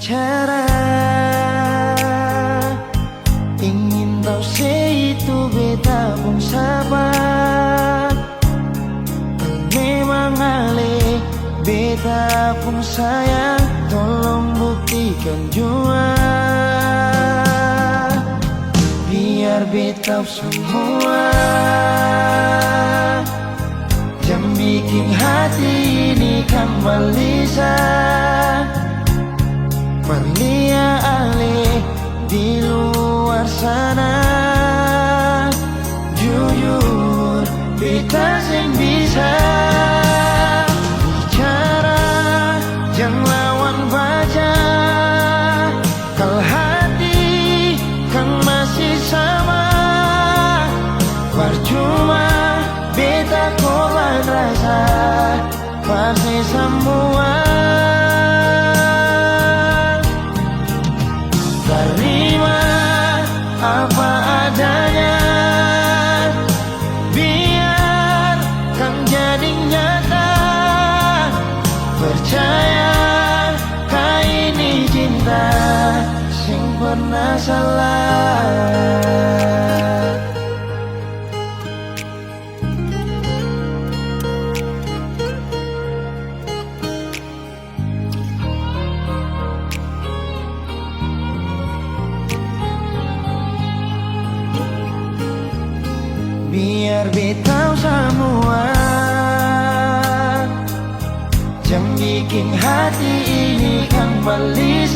bicara, ingin tahu itu beta pun sabar. Memang ale beta pun sayang, tolong buktikan jua. Biar beta semua jam bikin hati ini kembali Perlia ale di luar sana. Jujur beta sing bisa bicara, jangan lawan baca. Kalau hati kan masih sama, percuma beta korban rasa pasti semua. Terima apa adanya, biar kan jadi nyata. Percaya kau ini cinta sing pernah salah. Biar beta semua jam bikin hati ini kembali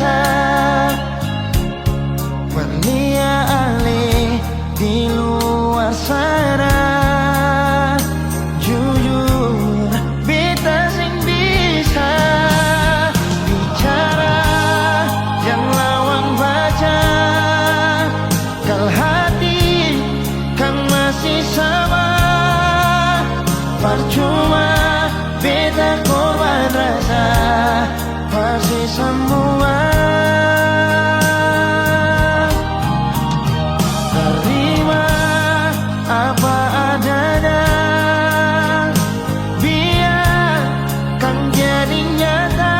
Perlia ale di luar sana. Jujur beta sing bisa bicara, jangan lawan baca. Kalau hati kan masih sama, percuma beta korban rasa pasti semua. Terima apa adanya, biar kan jadi nyata.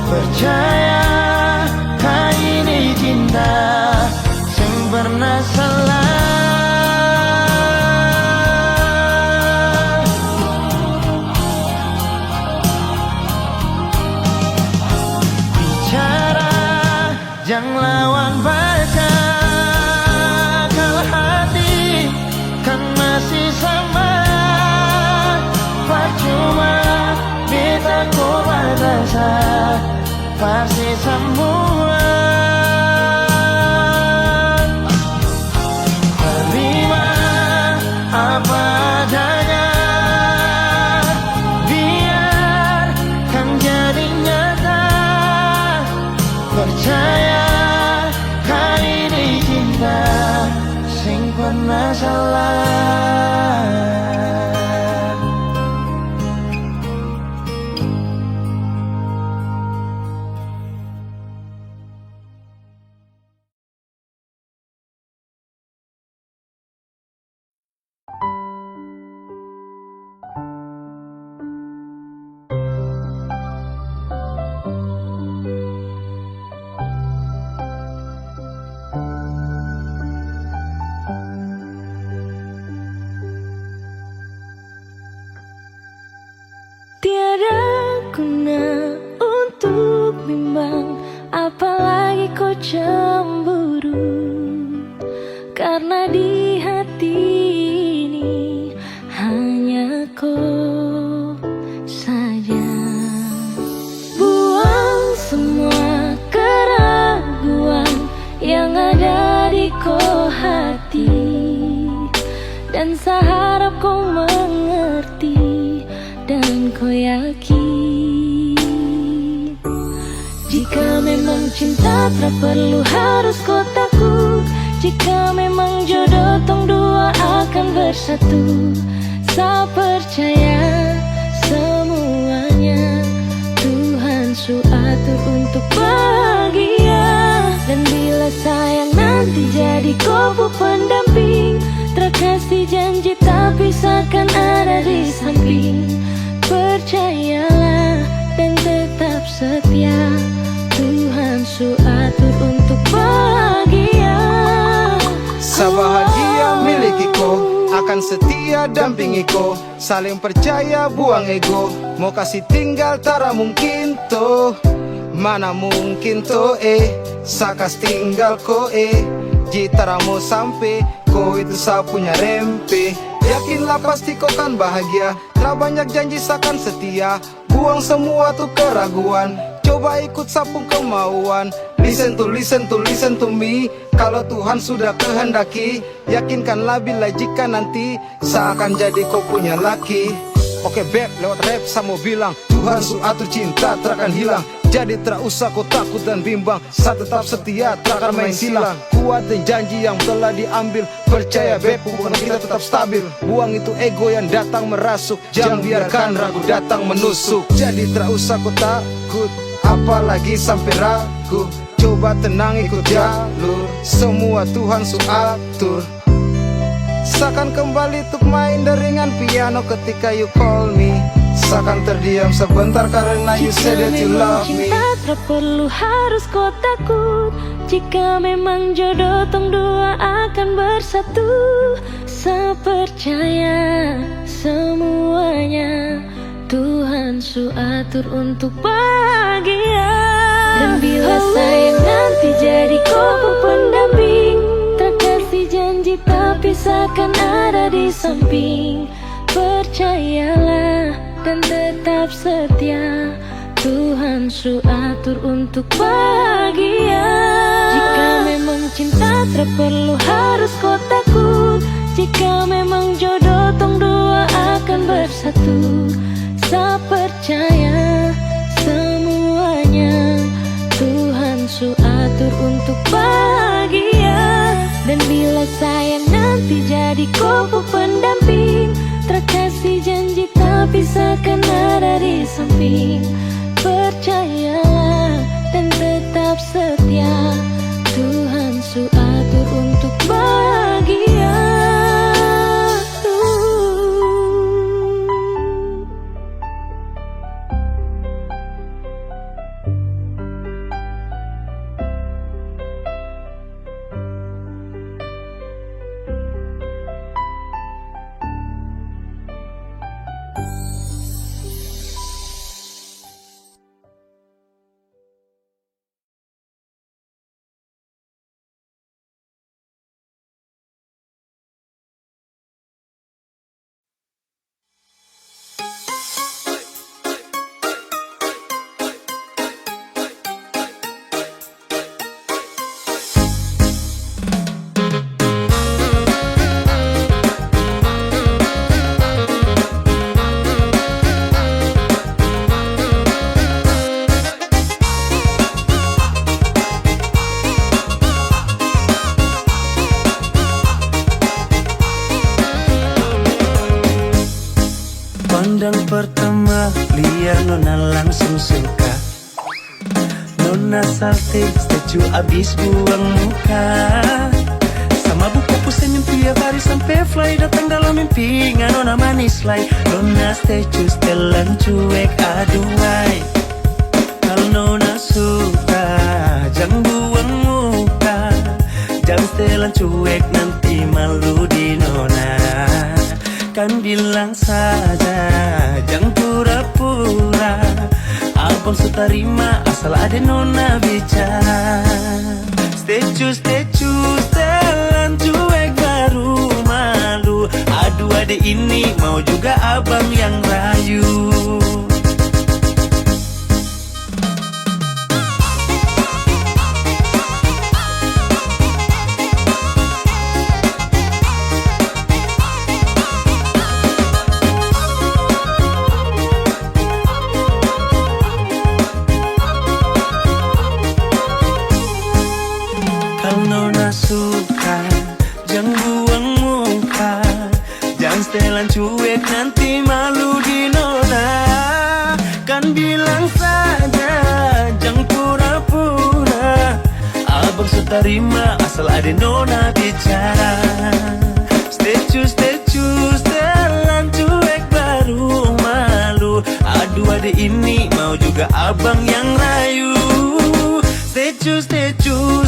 Percaya kau ini cinta sing pernah salah. Jangan lawan baca, kalau hati kan masih sama. Percuma beta korban rasa pasti semua. Terima apa adanya, biar kan jadi nyata. Percaya kau ini cinta sing pernah salah. Tiada guna untuk bimbang, apalagi kau cemburu. Karena di hati ini hanya kau saja. Buang semua keraguan yang ada di kau hati, dan saya harap kau mengerti dan kau yakin. Jika memang cinta tak perlu harus kau takut. Jika memang jodoh tong dua akan bersatu. Saya percaya semuanya Tuhan su atur untuk bahagia. Dan bila sayang nanti jadi kau pendamping, terkasih janji tapi seakan ada di samping. Percayalah dan tetap setia, untuk bahagia. Sebahagia milikiku, akan setia dampingiku, saling percaya buang ego, mau kasih tinggal tara mungkin tuh, mana mungkin tuh sakas tinggal ko jitara mau sampai, ko itu saya punya rempe. Yakinlah pasti kau kan bahagia, tak banyak janji sakan setia, buang semua tuh keraguan, coba ikut sapung kemauan. Listen to me. Kalau Tuhan sudah kehendaki, yakinkanlah bila jika nanti seakan jadi kau punya laki. Oke beb, lewat rap saya mau bilang, Tuhan su atur cinta takkan hilang. Jadi tak usah kau takut dan bimbang, saya tetap setia takkan main silang. Kuatin janji yang telah diambil, percaya beb hubungan kita tetap stabil. Buang itu ego yang datang merasuk, jangan biarkan ragu datang menusuk. Jadi tak usah kau takut, apalagi sampai ragu. Coba tenang ikut jalur, semua Tuhan su atur. Seakan kembali untuk main deringan piano ketika you call me. Seakan terdiam sebentar karena you said that you love me. Jika memang cinta tak perlu harus kau takut, jika memang jodoh tong dua akan bersatu. Saya percaya semuanya Tuhan su atur untuk bahagia. Dan bila sayang nanti jadi kau pendamping, tak kasih janji tapi seakan ada di samping. Percayalah dan tetap setia, Tuhan su atur untuk bahagia. Jika memang cinta tak perlu harus kau takut, jika memang jodoh tong dua akan bersatu. Saya percaya semuanya Tuhan su atur untuk bahagia. Dan bila sayang nanti jadi kau pendamping, terkasih janji tapi seakan ada di samping. Percayalah dan tetap setia, Tuhan su atur untuk bahagia. Pandang pertama lihat nona langsung suka. Nona salting statue abis buang muka. Sama buku senyum tiap hari sampai fly, datang dalam mimpi nona manis lay. Nona statue setelan cuek aduhai. Kalau nona suka jangan buang muka, jangan setelan cuek nanti malu di nona. Kan bilang saja, jangan pura-pura. Abang su terima asal ada nona bicara. Statue, setelan cuek baru malu. Aduh adek ini mau juga abang yang rayu. Setelan cuek nanti malu di nona. Kan bilang saja jangan pura-pura. Abang su terima asal ada nona bicara. Statue, setelan cuek baru malu. Aduh adek ini mau juga abang yang rayu. Statue,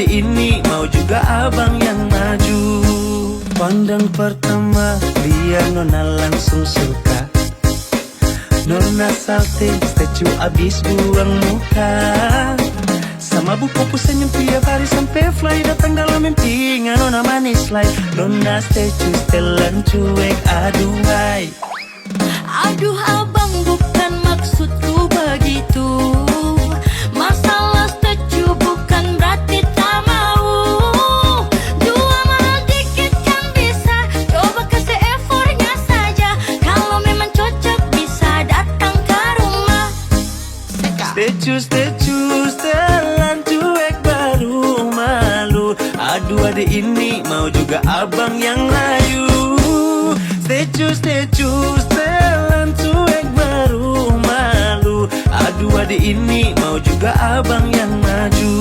di ini mau juga abang yang maju. Pandang pertama biar nona langsung suka. Nona salting statue abis buang muka. Sama bu popo senyum tiap hari sampai fly datang dalam mimpi. Nona manis like nona statue setelan cuek aduhai. Aduh abang bukan maksudku begitu. Masalah statue bukan berarti tak mau. Dua mahal dikit kan bisa. Coba kasih effortnya saja. Kalau memang cocok bisa datang ke rumah. Statue setelan cuek baru malu. Aduh adik ini mau juga abang yang layu. Statue setelan cuek baru malu. Aduh adik ini mau juga abang yang maju.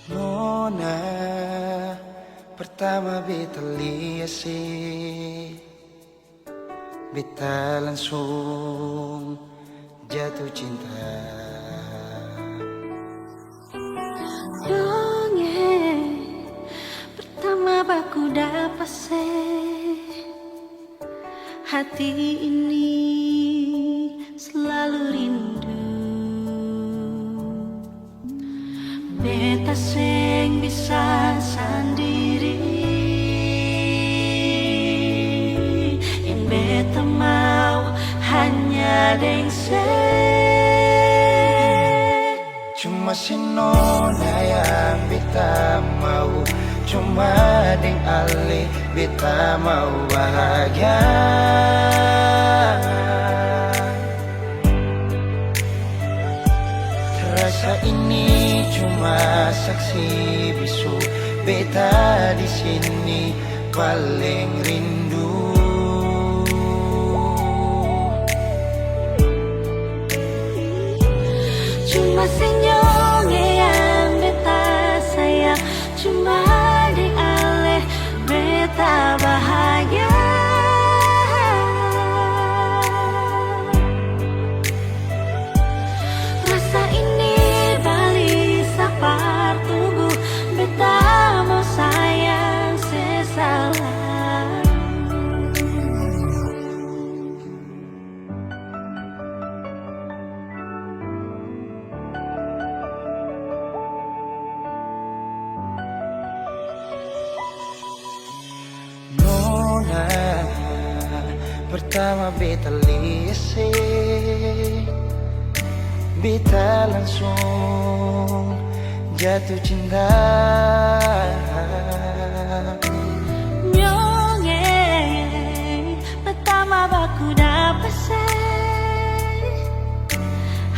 Nona pertama beta lihat sih, beta langsung jatuh cinta. Dongeng pertama baku dapat hati ini selalu rindu. Beta sing bisa sendiri. Yang beta mau hanya deng Cuma si nona yang beta mau, cuma deng ale beta mau bahagia. Rasa ini cuma saksi bisu, beta di sini paling rindu. Cuma senyumnya yang beta sayang, cuma di aleh beta bahagia. Rasa ini balik sapar tubuh, beta mau sayang sesalah. Nona pertama beta lihat, beta langsung jatuh cinta. Nyongeng pertama baku dapat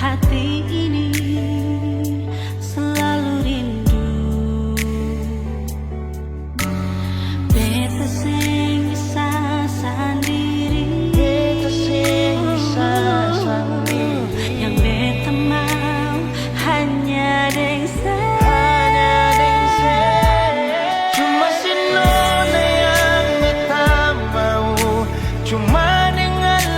hati ini selalu rindu. Beta sing bisa sendiri. Beta sing bisa sendiri. Yang beta mau hanya deng Cuma si nona yang beta mau, cuma dengan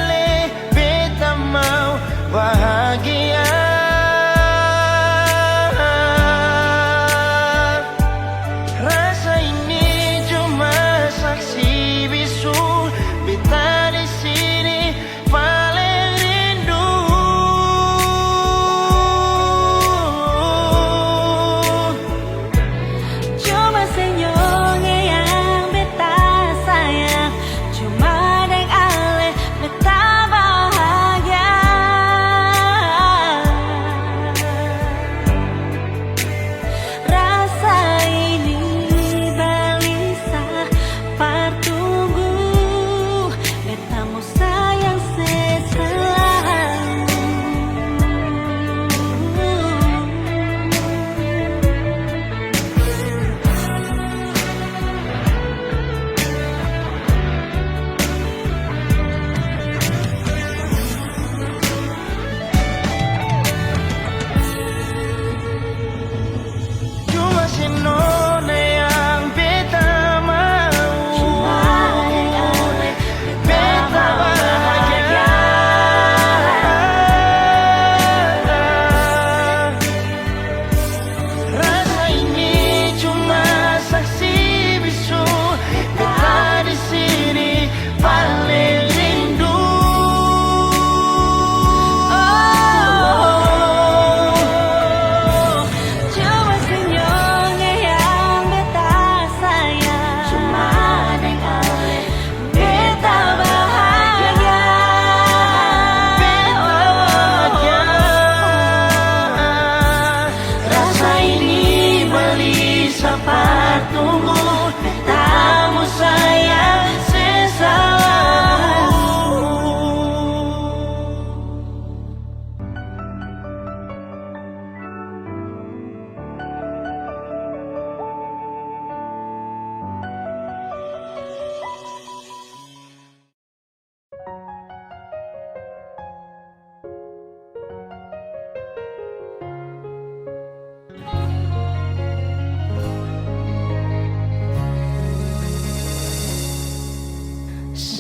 dapat tunggu Tamu sayang sesalamu.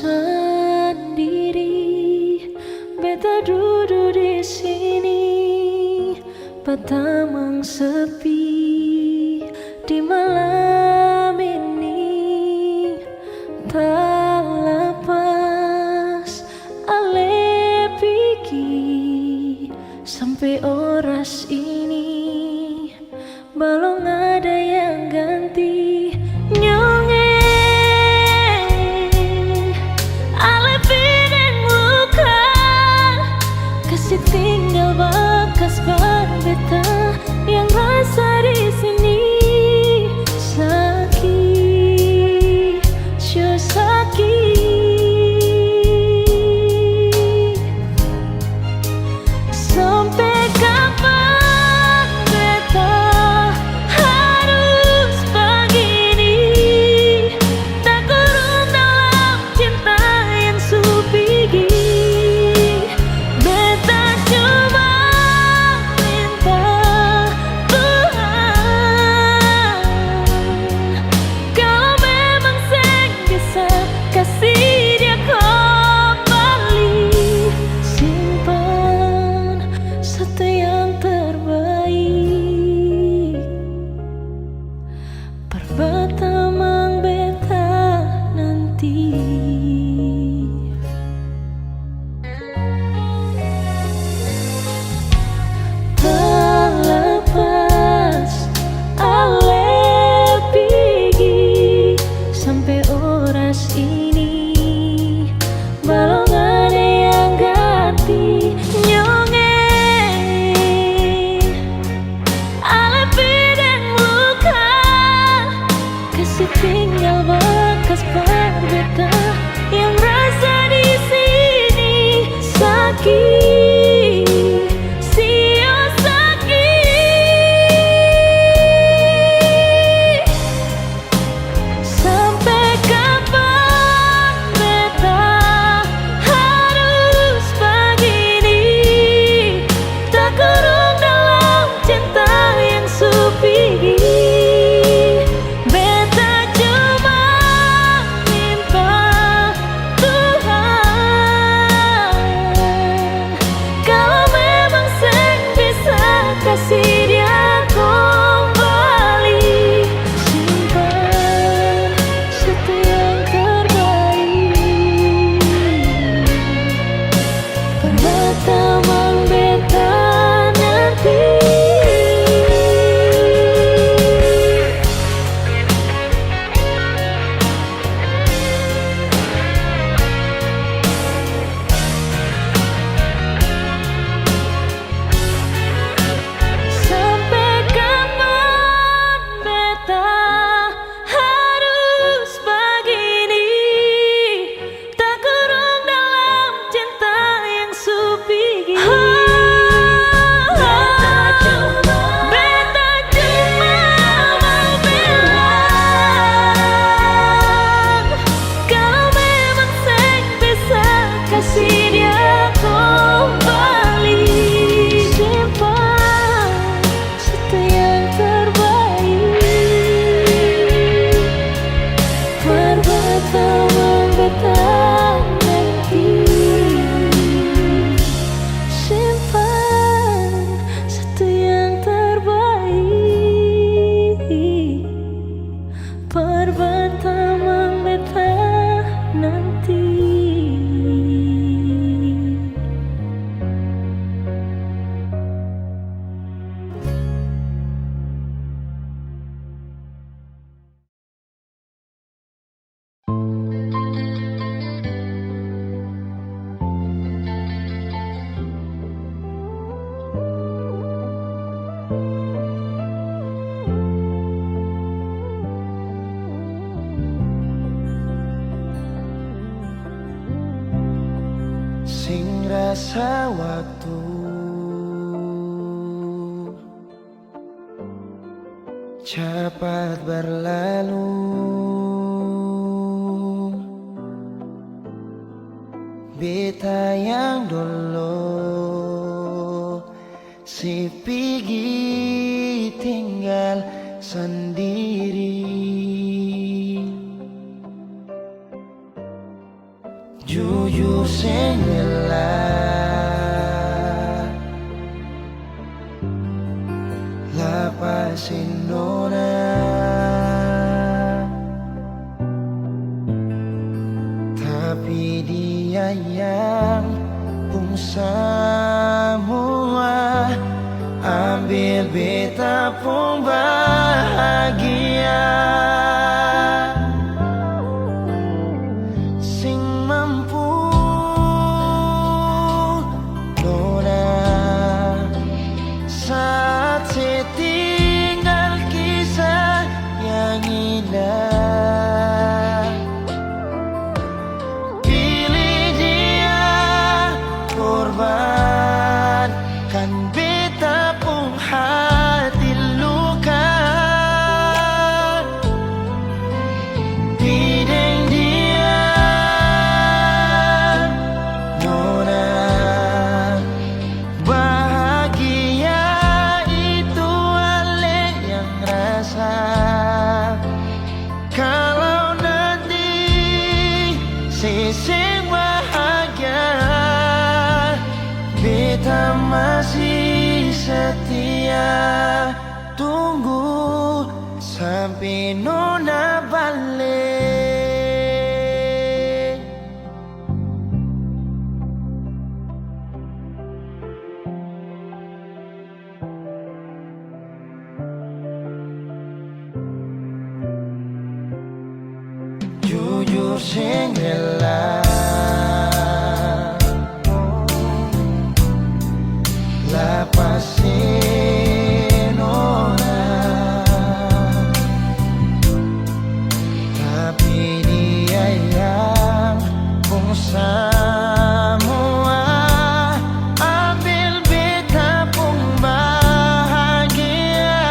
Sendiri, beta duduk di sini, Batamang sepi di malam ini. Tak lepas ale piki sampai oras ini, belum ada yang ganti nyonge. Kasih tinggal bekas bar beta yang rasa di sini rasa waktu cepat berlalu, beta yang dulu si pergi tinggal sendiri. Jujur senggelah lapasin nona, tapi dia yang pun semua ambil beta pun bahagia. Sing mampu nona saat setinggal kisah yang indah. Pilih dia korbankan beta pun hati luka. Bideng dia nona bahagia itu ale yang rasa. Kalau nanti seseng bahagia, beta masih setia tunggu sampai nona balik. Jujur senggelah lapasin orang, tapi dia yang pun semua ambil beta pun bahagia.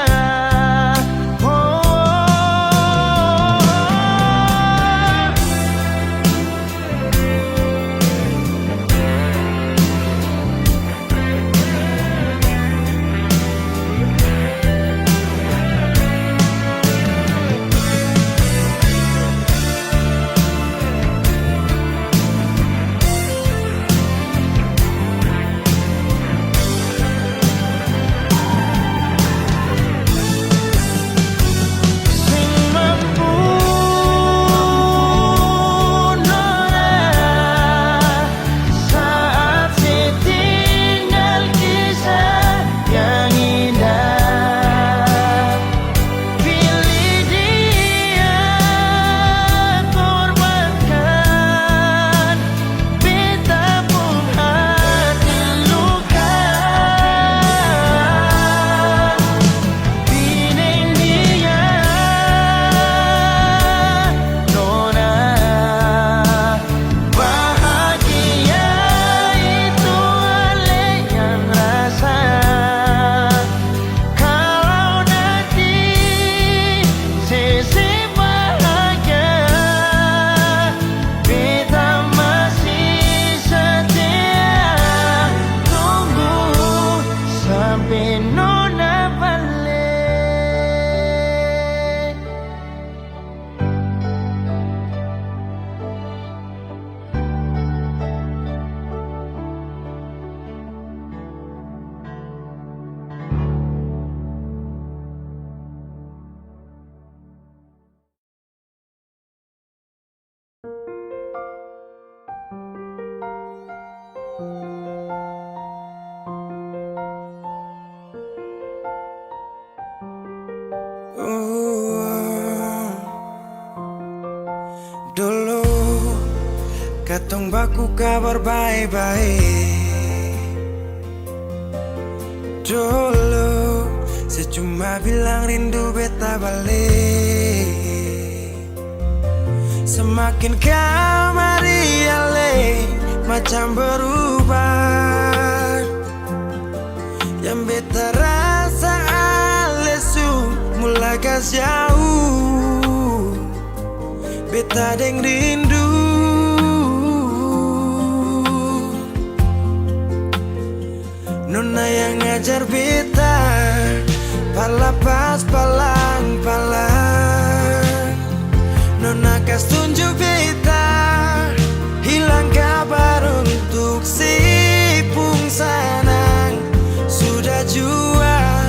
Dulu katong baku kabar baik-baik. Dulu saya cuma bilang rindu beta balik. Semakin kamari ale macam berubah. Yang beta rasa alesu mulai kas jauh. Beta deng rindu. Nona yang ngajar beta palapas palang-palang. Nona kas tunjuk beta hilang kabar untuk si pungsanang. Sudah jua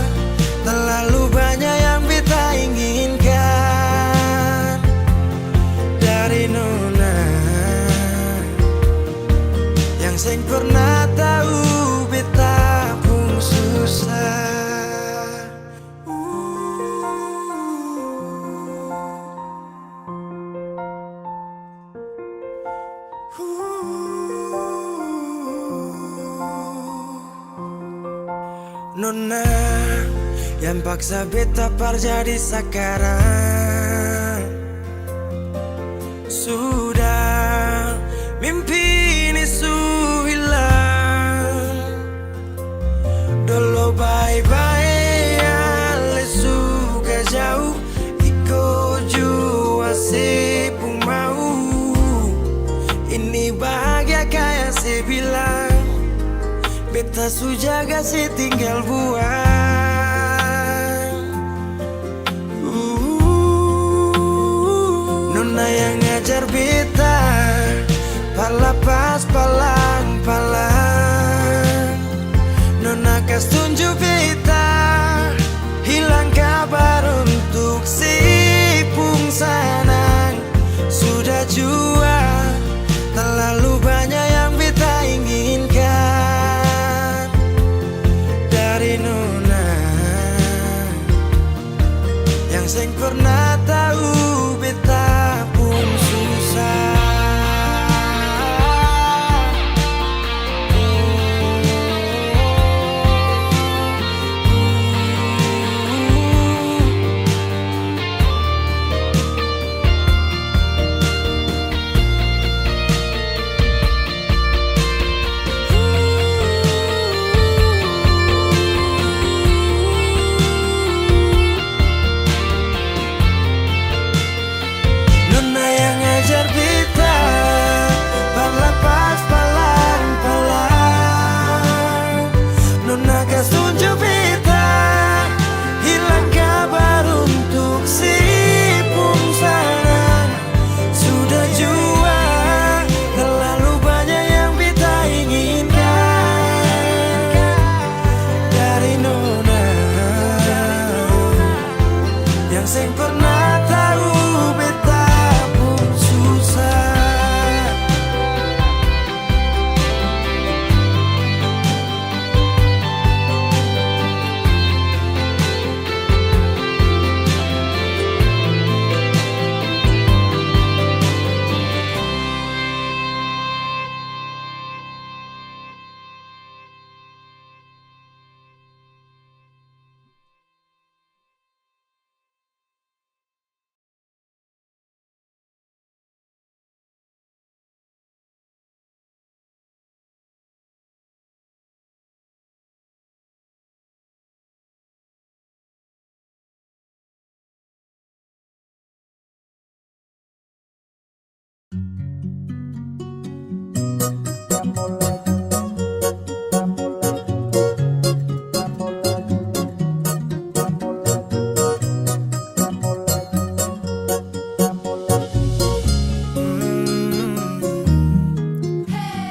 terlalu banyak yang beta inginkan dari Nona yang seng pernah tahu beta pun susah. Nona yang paksa beta par jadi sekarang. Sudah mimpi ini su hilang. Dulu bye-bye ale suka jauh. Iko jua si pun mau. Ini bahagia kayak si bilang. Beta su jaga si tinggal buang. Nona yang ngajar beta palapas palang-palang. Nona kas tunjuk beta hilang kabar untuk si pungsanang. Sudah jua terlalu banyak yang beta inginkan dari Nona yang seng pernah tahu beta pun susah.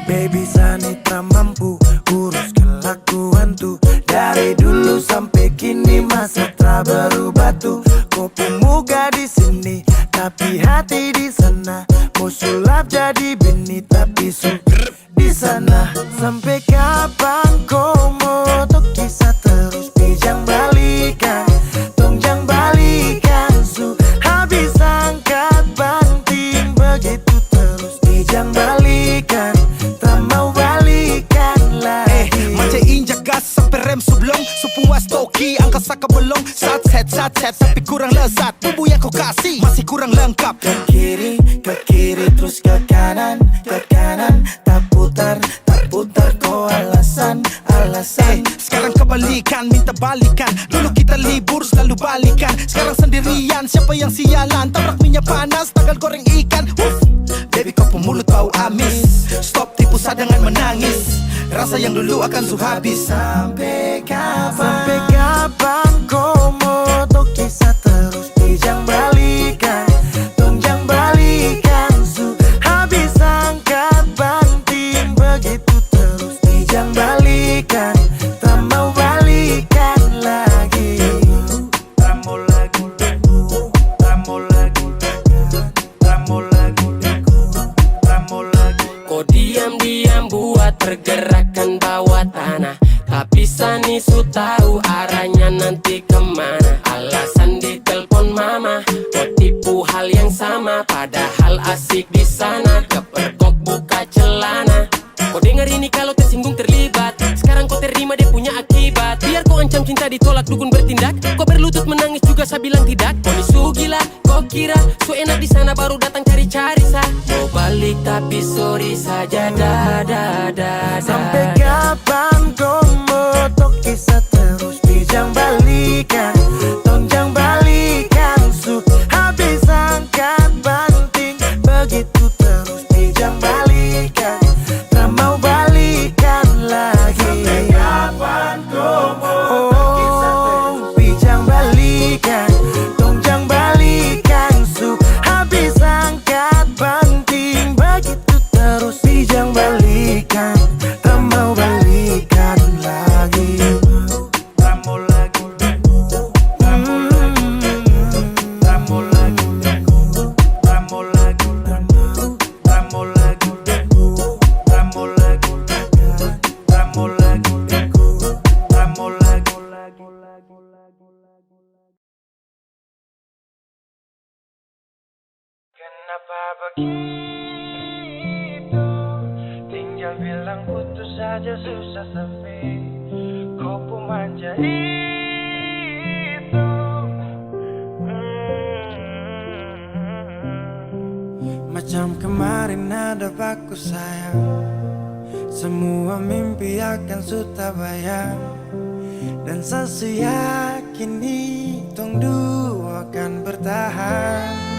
Baby Sanitra mampu urus kelakuan tuh. Dari dulu sampai kini masa tak berubah tuh. Kau pemuka di sini tapi hati di sana. Mau sulap jadi bini tapi suka di sana. Sampai kapan kau mau tuh kisah terus pijang balikan, tongjang balikan su. Habis angkat banting begitu terus pijang balikan. Rem sublong, sepuas toki, angka saka belong. Sat set, tapi kurang lezat. Tubuh yang kau kasih masih kurang lengkap. Ke kiri, terus ke kanan. Tak putar balikan. Dulu kita libur selalu balikan, sekarang sendirian. Siapa yang sialan? Tabrak minyak panas, tagal goreng ikan. Baby kau pemulut bau amis, stop tipu dengan menangis. Rasa yang dulu akan habis. Sampai kapan kau mau kisah terus dijang balikan, tunjang balikan. Su habis angkat banting begitu terus dijang balikan. Tak mau balikan lagi. Kau diam-diam buat pergerakan bawah tanah, tapi Sani su tahu arahnya nanti kemana. Alasan di telepon mama, kau tipu hal yang sama, padahal asik di sana. Kepergok buka celana. Kau dengar ini kalau tersinggung terlibat, sekarang kau terima dia punya akibat. Biar kau ancam cinta ditolak dukun bertindak, kau berlutut menangis juga saya bilang tidak. Kau ni su gila, kau kira su enak di sana baru datang cari-cari sa. Mau balik tapi sorry saja da. Sampai kapan kau mau kisah terus dijang balikan, tonjang balikan. Su habis angkat banting begitu terus dijang balikan. Tak mau balikan lagi. Sampai kapan kau mau kisah terus dijang balikan, tonjang balikan. Su habis angkat banting begitu terus dijang balikan. Tak mau balikan lagi. Kenapa begitu? Tinggal bilang putus saja susah sampai kau pun manja itu. Macam kemarin ada baku sayang, semua mimpi akan sudah bayang. Dan saya yakin tong dua akan bertahan.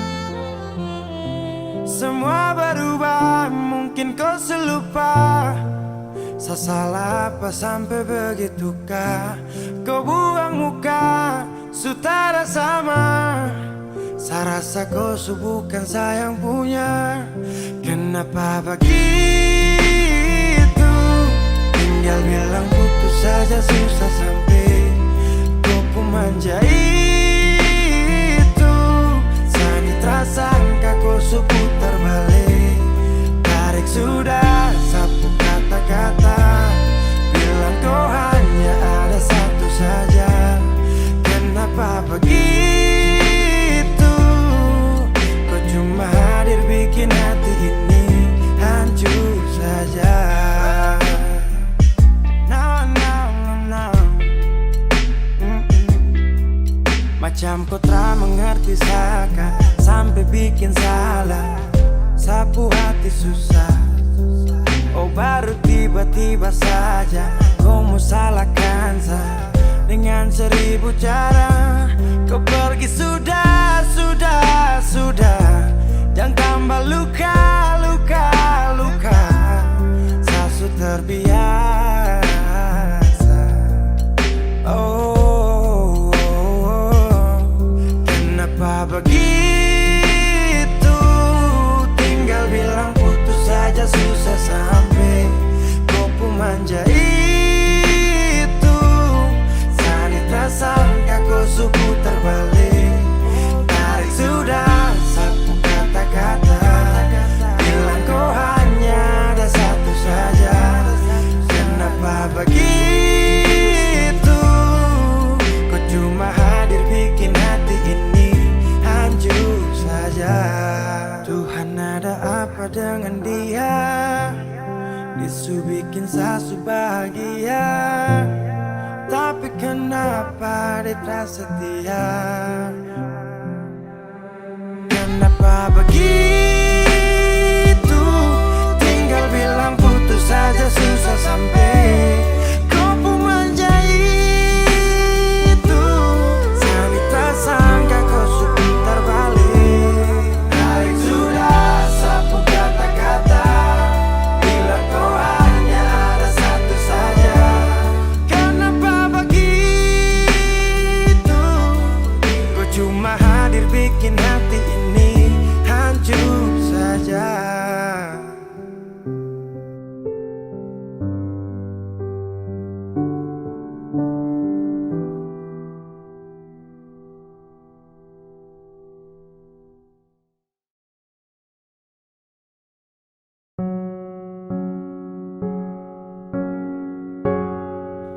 Semua berubah, mungkin kau selupa. Saya salah apa sampai begitukah? Kau buang muka, sutara sama. Saya rasa kau bukan sayang punya. Kenapa begitu? Tinggal bilang putus saja susah sampai kau pun manja itu. Sani tersangka kau putar balik, tarik sudah sapu kata-kata. Bilang kau hanya ada satu saja. Kenapa begitu? Kau cuma hadir bikin hati ini hancur saja. Macam kau tak mengerti saka, sampai bikin salah, sapu hati susah. Oh baru tiba-tiba saja kau mau salahkan saya dengan 1000 cara. Kau pergi sudah. Jangan tambah luka. Saya sudah terbiasa. Oh, kenapa begitu? Tinggal bilang putus saja susah sampai kau pun manja itu. Sani tersangka kau putar balik, tarik sudah sapu kata-kata. Bilang kau hanya ada satu saja. Kenapa begitu? Kau cuma hadir bikin hati ini hancur saja. Tuhan ada apa dengan dia? Disu bikin sasu bahagia, tapi kenapa dia tak setia? Kenapa begitu? Tinggal bilang putus saja susah sampai kau pun manja hadir bikin hati ini hancur saja.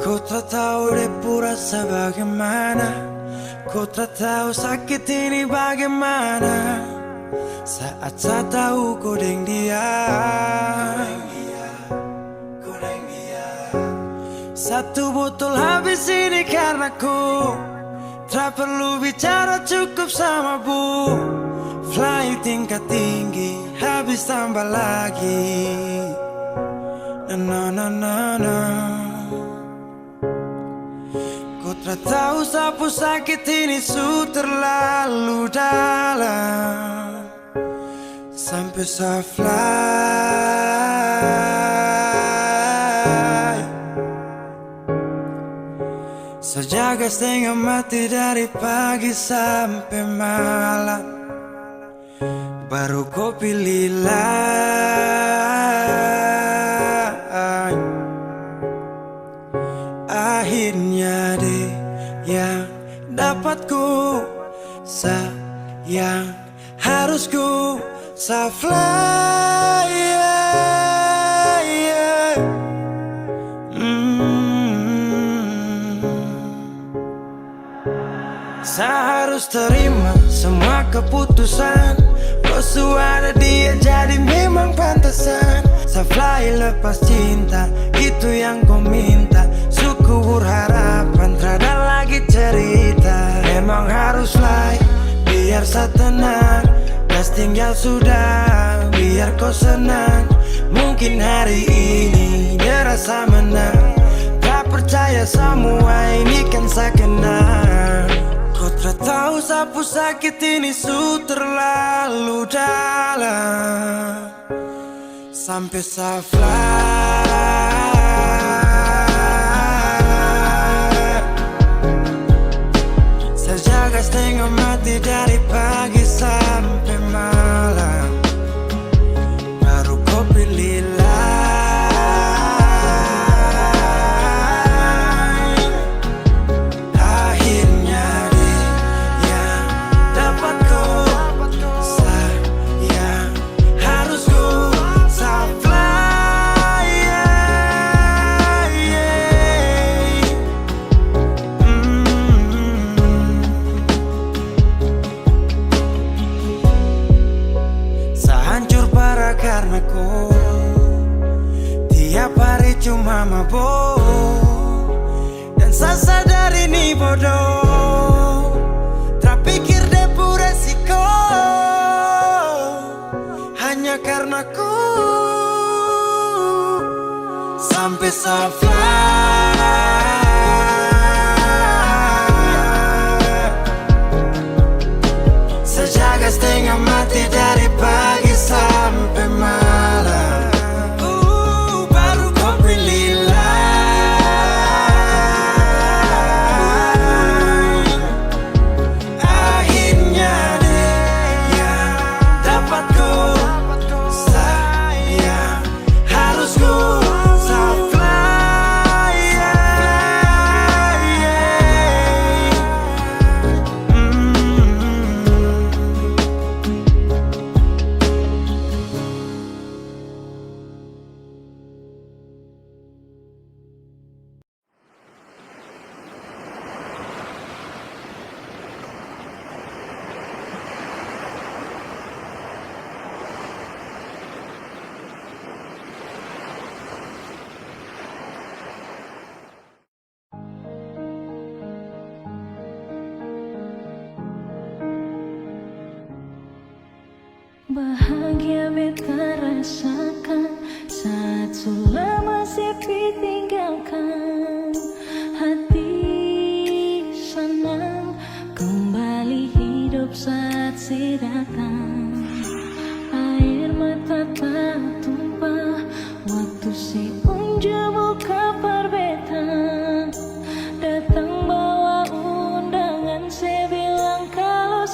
Ku tak tahu depu rasa bagaimana, ku tak tahu sakit ini bagaimana. Saat saya tahu ku deng dia, satu botol habis ini karena ku tak perlu bicara cukup sama bu. Fly tingkat tinggi habis tambah lagi. Na na na na. Ku tak tahu sapu sakit ini su terlalu dalam, sampai saya fly. Sejaga setengah mati dari pagi sampai malam, baru kau pilih lain. Akhirnya deh yang dapat ku sayang, harus ku fly, yeah. Saya harus terima semua keputusan. Kau ada dia jadi memang pantasan. Saya fly lepas cinta, itu yang kau minta. Suku berharapan, terada lagi cerita. Memang harus fly, biar saya tenang. Gas tinggal sudah, biar kau senang. Mungkin hari ini dia rasa menang. Tak percaya semua ini kan saya kenal. Kau tak tahu sapu sakit ini su terlalu dalam, sampai saya fly. Saya jaga setengah mati dari pagi sampai malam, baru kau pilih lain. Akhirnya deh yang dapat kau sayang, harus kau fly, yeah, yeah. Saya hancur parah karena kau tiap hari cuma mabuk, dan saya sadar ini bodoh. Tak pikir depu resiko hanya karena ku sampai saya fly. Sejaga setengah mati dari pagi sampai malam, baru kau pilih lain. Akhirnya deh yang dapat kau sayang, harus kau fly, yeah, yeah. Bahagia beta rasakan saat sudah masih ditinggalkan. Hati senang kembali hidup saat si datang. Air mata tak tumpah waktu si unjuk buka perbetan. Datang bawa undangan, saya bilang kalau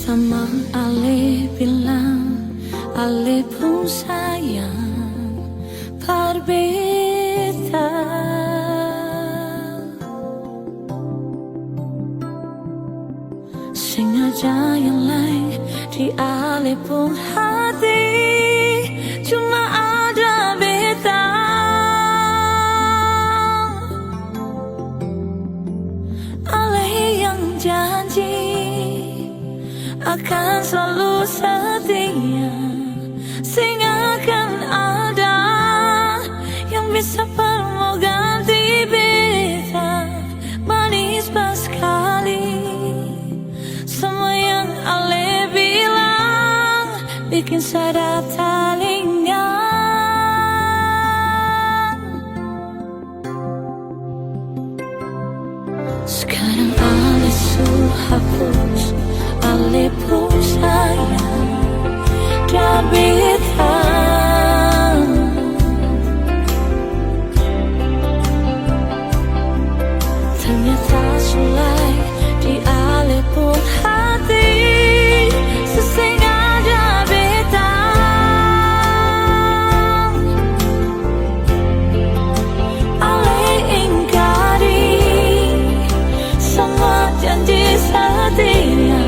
Sama Ale bilang, Ale pun sayang berbeda. Sengaja yang lain di Ale pun hati, cuma ada beta. Ale yang janji akan selalu setia, sehingga akan ada yang bisa mau ganti beta. Manis pas sekali semua yang Ale bilang, bikin sadar telinga. Sekarang Ale sudah hapus, Ale pun sayang dan beta. Ternyata sulai di Ale pun hati, sesengaja beta. Ale ingkari semua janji setia.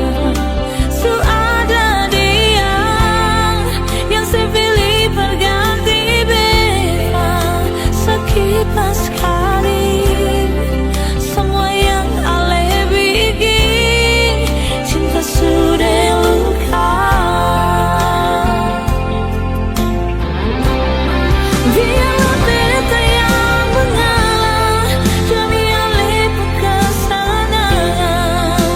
Su ada dia yang saya pilih berganti beta. Sakit pas sekali semua yang Ale bikin, cinta sudah luka. Biarlah beta yang mengalah demi Ale kesenangan.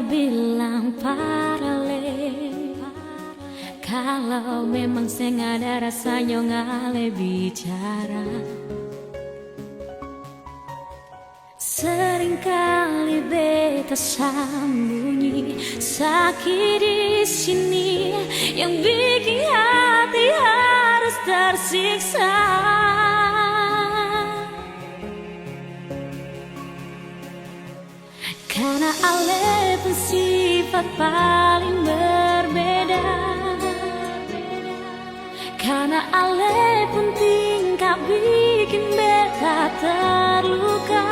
beta bilang paralel. Kalau memang saya nggak ada rasanya ngale bicara. Seringkali beta sembunyi sakit di sini yang bikin hati harus tersiksa. Karena ale pun sifat paling berbeda. Karena ale pun tingkah bikin beta terluka.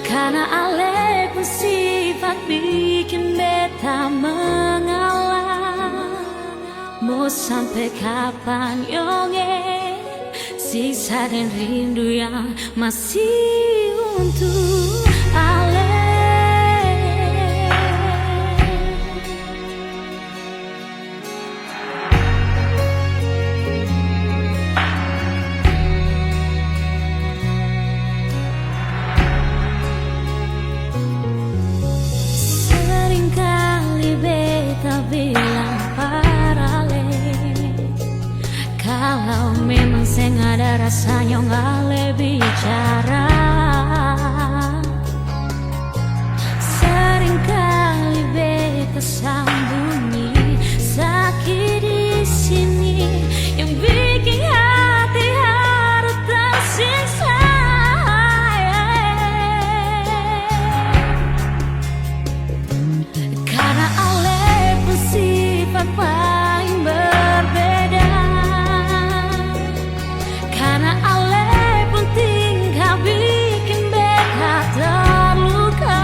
Karena ale pun sifat bikin beta mengalah. Mau sampai kapan yonge siksa dan rindu yang masih untuk ale. Seringkali beta bilang paralel. Kalau memang saya nggak ada rasanya ngale bicara. Seringkali beta sembunyi sakit di sini yang bikin hati harus tersiksa. Karena ale pun sifat paling berbeda. Karena ale pun tingkah bikin beta terluka.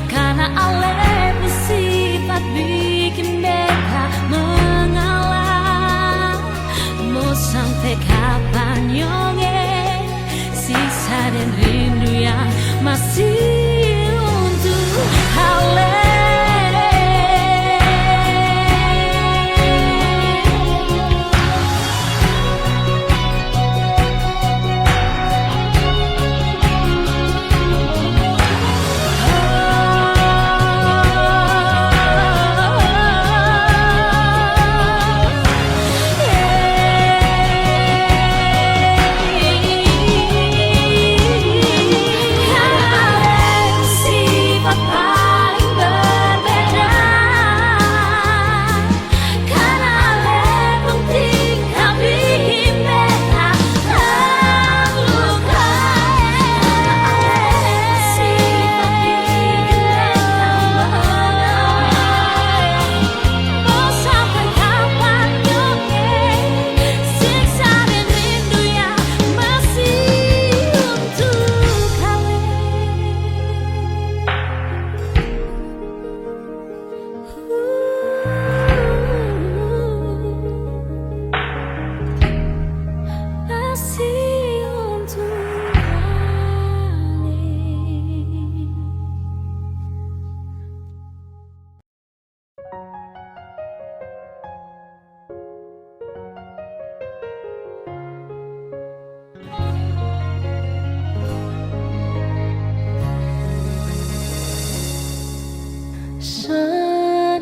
Karena ale pun sifat bikin beta mengalah. Mau sampai kapan yonge siksa dan rindu yang masih untuk ale.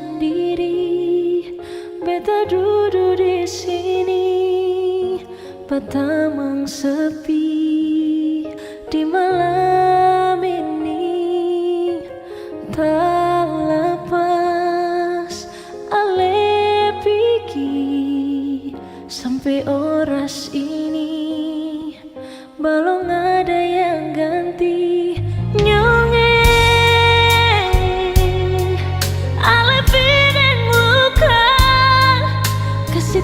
Sendiri beta duduk di sini, petamang sepi di malam ini. Tak lepas ale pikir sampai oras ini belum ada yang ganti nyonge.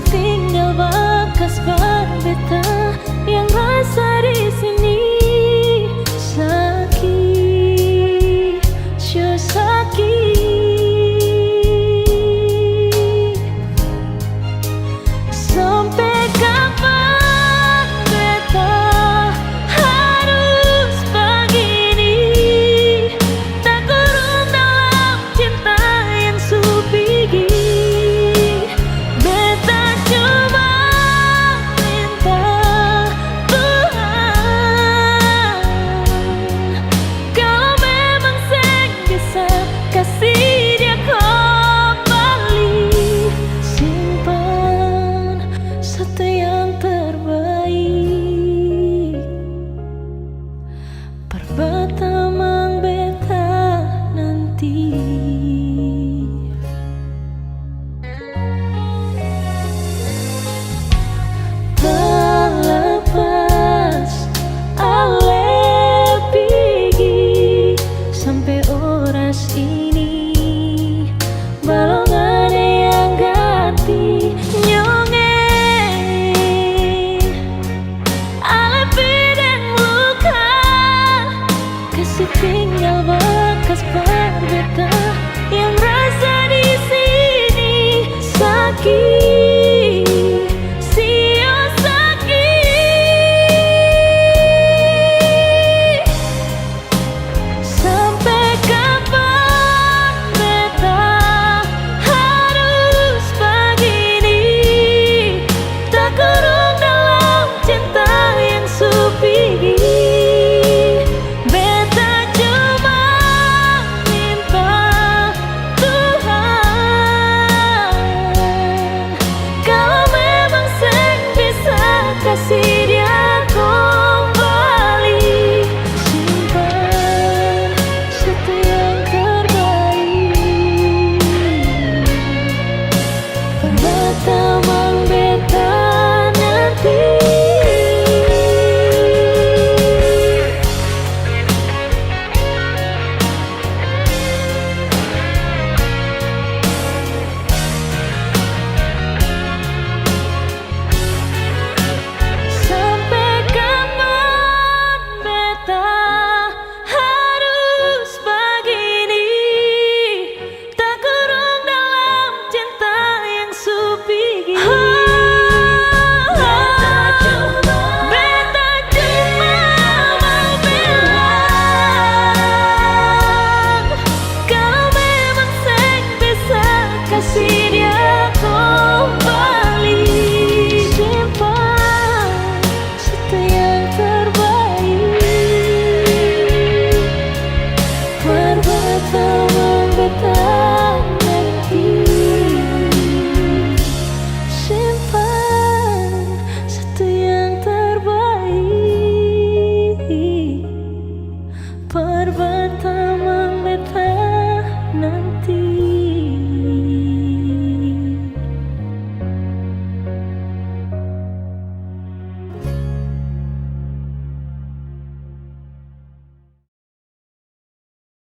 Tinggal bekas ban beta yang rasa di sini sakit, so sakit. Sampai kapan? Sampai kapan beta harus begini, tak kurung dalam cinta yang supigi. Beta cuma minta Tuhan, kalau memang seng bisa kasih dia kembali, simpan satu yang terbaik. Pertama beta nanti. Sampai kapan beta harus begini, tak kurung dalam cinta yang supigi. Beta cuma mau bilang, kalau memang seng bisa kasih dia kembali, simpan satu yang terbaik. Pertama beta nanti, simpan satu yang terbaik. Pertama beta nanti.